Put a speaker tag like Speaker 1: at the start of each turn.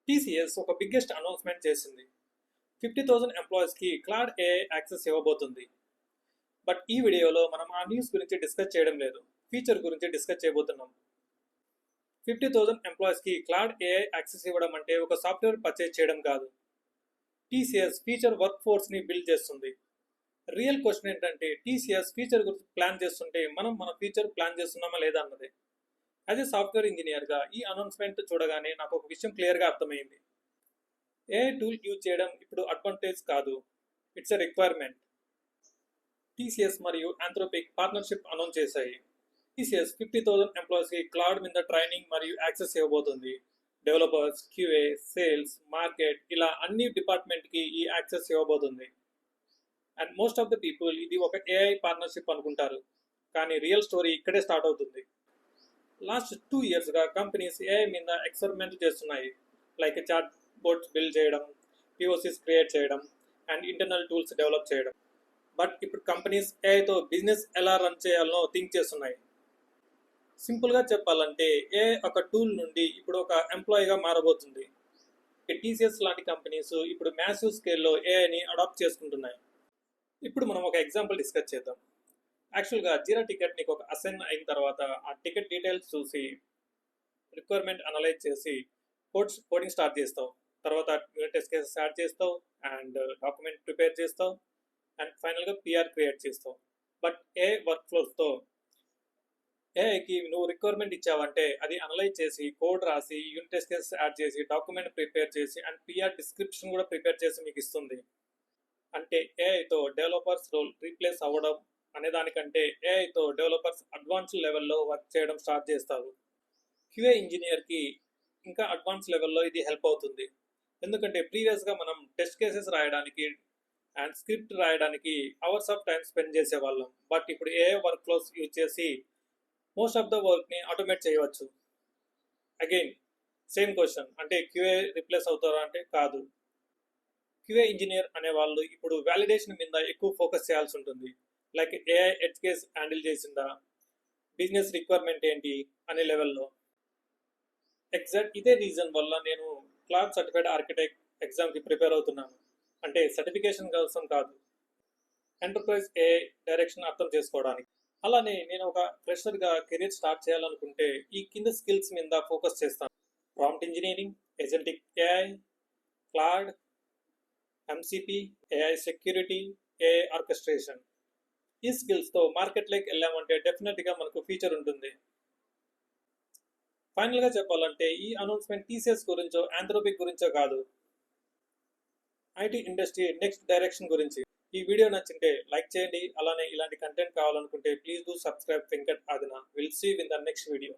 Speaker 1: TCS ఒక biggest announcement చేసింది. 50,000 ఎంప్లాయీస్కి క్లౌడ్ ఏఐ యాక్సెస్ ఇవ్వబోతుంది. బట్ ఈ వీడియోలో మనం ఆ న్యూస్ గురించి డిస్కస్ చేయడం లేదు, ఫీచర్ గురించి డిస్కస్ చేయబోతున్నాం. 50,000 ఎంప్లాయీస్కి క్లౌడ్ ఏఐ యాక్సెస్ ఇవ్వడం అంటే ఒక సాఫ్ట్వేర్ పర్చేజ్ చేయడం కాదు. టీసీఎస్ ఫీచర్ వర్క్ ఫోర్స్ని బిల్డ్ చేస్తుంది. రియల్ క్వశ్చన్ ఏంటంటే టీసీఎస్ ఫీచర్ గురించి ప్లాన్ చేస్తుంటే మనం మన ఫీచర్ ప్లాన్ చేస్తున్నామా లేదా అన్నదే. యాజ్ ఏ సాఫ్ట్వేర్ ఇంజనీర్గా ఈ అనౌన్స్మెంట్ చూడగానే నాకు ఒక విషయం క్లియర్గా అర్థమైంది. ఏఐ టూల్ యూజ్ చేయడం ఇప్పుడు అడ్వాంటేజ్ కాదు, ఇట్స్ ఎ రిక్వైర్మెంట్. టీసీఎస్ మరియు ఆంథ్రోపిక్ పార్ట్నర్షిప్ అనౌన్స్ చేశాయి. టీసీఎస్ 50,000 ఎంప్లాయీస్కి క్లౌడ్ మీద ట్రైనింగ్ మరియు యాక్సెస్ ఇవ్వబోతుంది. డెవలపర్స్, క్యూఏ, సేల్స్, మార్కెట్ ఇలా అన్ని డిపార్ట్మెంట్కి ఈ యాక్సెస్ ఇవ్వబోతుంది. And most of the people ఇది ఒక ఏఐ పార్ట్నర్షిప్ అనుకుంటారు, కానీ రియల్ స్టోరీ ఇక్కడే స్టార్ట్ అవుతుంది. లాస్ట్ 2 yearsగా కంపెనీస్ ఏఐ మీద ఎక్స్పెరిమెంట్ చేస్తున్నాయి. లైక్ చాట్ బోట్స్ బిల్డ్ చేయడం, పిఓసిస్ క్రియేట్ చేయడం అండ్ ఇంటర్నల్ టూల్స్ డెవలప్ చేయడం. బట్ ఇప్పుడు కంపెనీస్ ఏఐతో బిజినెస్ ఎలా రన్ చేయాలో థింక్ చేస్తున్నాయి. సింపుల్గా చెప్పాలంటే ఏఐ ఒక టూల్ నుండి ఇప్పుడు ఒక ఎంప్లాయీగా మారబోతుంది. టీసీఎస్ లాంటి కంపెనీస్ ఇప్పుడు మ్యాసివ్ స్కేల్లో ఏఐని అడాప్ట్ చేసుకుంటున్నాయి. ఇప్పుడు మనం ఒక ఎగ్జాంపుల్ డిస్కస్ చేద్దాం. యాక్చువల్గా జీరా టికెట్ నీకు ఒక అసైన్ అయిన తర్వాత ఆ టికెట్ డీటెయిల్స్ చూసి రిక్వైర్మెంట్ అనలైజ్ చేసి కోడింగ్ స్టార్ట్ చేస్తావు. తర్వాత యూనిట్ టెస్ట్ కేసెస్ యాడ్ చేస్తావు అండ్ డాక్యుమెంట్ ప్రిపేర్ చేస్తావు అండ్ ఫైనల్గా పిఆర్ క్రియేట్ చేస్తావు. బట్ ఏ వర్క్ ఫ్లోస్తో ఏఐకి నువ్వు రిక్వైర్మెంట్ ఇచ్చావంటే అది అనలైజ్ చేసి కోడ్ రాసి యూనిట్ టెస్ట్ కేసెస్ యాడ్ చేసి డాక్యుమెంట్ ప్రిపేర్ చేసి అండ్ పిఆర్ డిస్క్రిప్షన్ కూడా ప్రిపేర్ చేసి మీకు ఇస్తుంది. అంటే ఏఐతో డెవలపర్స్ రోల్ రీప్లేస్ అవ్వడం అనే దానికంటే ఏఐతో డెవలపర్స్ అడ్వాన్స్ లెవెల్లో వర్క్ చేయడం స్టార్ట్ చేస్తారు. క్యూఏ ఇంజనీర్కి ఇంకా అడ్వాన్స్ లెవెల్లో ఇది హెల్ప్ అవుతుంది. ఎందుకంటే ప్రీవియస్గా మనం టెస్ట్ కేసెస్ రాయడానికి అండ్ స్క్రిప్ట్ రాయడానికి అవర్స్ ఆఫ్ టైం స్పెండ్ చేసేవాళ్ళం. బట్ ఇప్పుడు ఏఐ వర్క్ ఫ్లోస్ యూజ్ చేసి మోస్ట్ ఆఫ్ ద వర్క్ని ఆటోమేట్ చేయవచ్చు. అగైన్ సేమ్ క్వశ్చన్, అంటే క్యూఏ రిప్లేస్ అవుతారా అంటే కాదు. క్యూఏ ఇంజనీర్ అనే వాళ్ళు ఇప్పుడు వ్యాలిడేషన్ మీద ఎక్కువ ఫోకస్ చేయాల్సి ఉంటుంది. Like AI edge case handle చేసిందా, బిజినెస్ రిక్వైర్మెంట్ ఏంటి అనే లెవెల్లో. ఎగ్జాక్ట్ ఇదే రీజన్ వల్ల నేను క్లౌడ్ సర్టిఫైడ్ ఆర్కిటెక్ట్ ఎగ్జామ్కి ప్రిపేర్ అవుతున్నాను. అంటే సర్టిఫికేషన్ కోసం కాదు, ఎంటర్ప్రైజ్ ఏఐ డైరెక్షన్ అర్థం చేసుకోవడానికి. అలానే నేను ఒక ఫ్రెషర్గా కెరీర్ స్టార్ట్ చేయాలనుకుంటే ఈ కింద స్కిల్స్ మీద ఫోకస్ చేస్తాను. Prompt engineering, agentic AI, cloud, MCP, AI security, AI orchestration. ఈ స్కిల్స్తో మార్కెట్లోకి వెళ్ళామంటే డెఫినెట్గా మనకు ఫీచర్ ఉంటుంది. ఫైనల్గా చెప్పాలంటే ఈ అనౌన్స్మెంట్ టీసీఎస్ గురించో ఆంథ్రోపిక్ గురించో కాదు, ఐటీ ఇండస్ట్రీ నెక్స్ట్ డైరెక్షన్ గురించి. ఈ వీడియో నచ్చింటే లైక్ చేయండి. అలానే ఇలాంటి కంటెంట్ కావాలనుకుంటే please do subscribe Venkat Adina. Will see in the next video.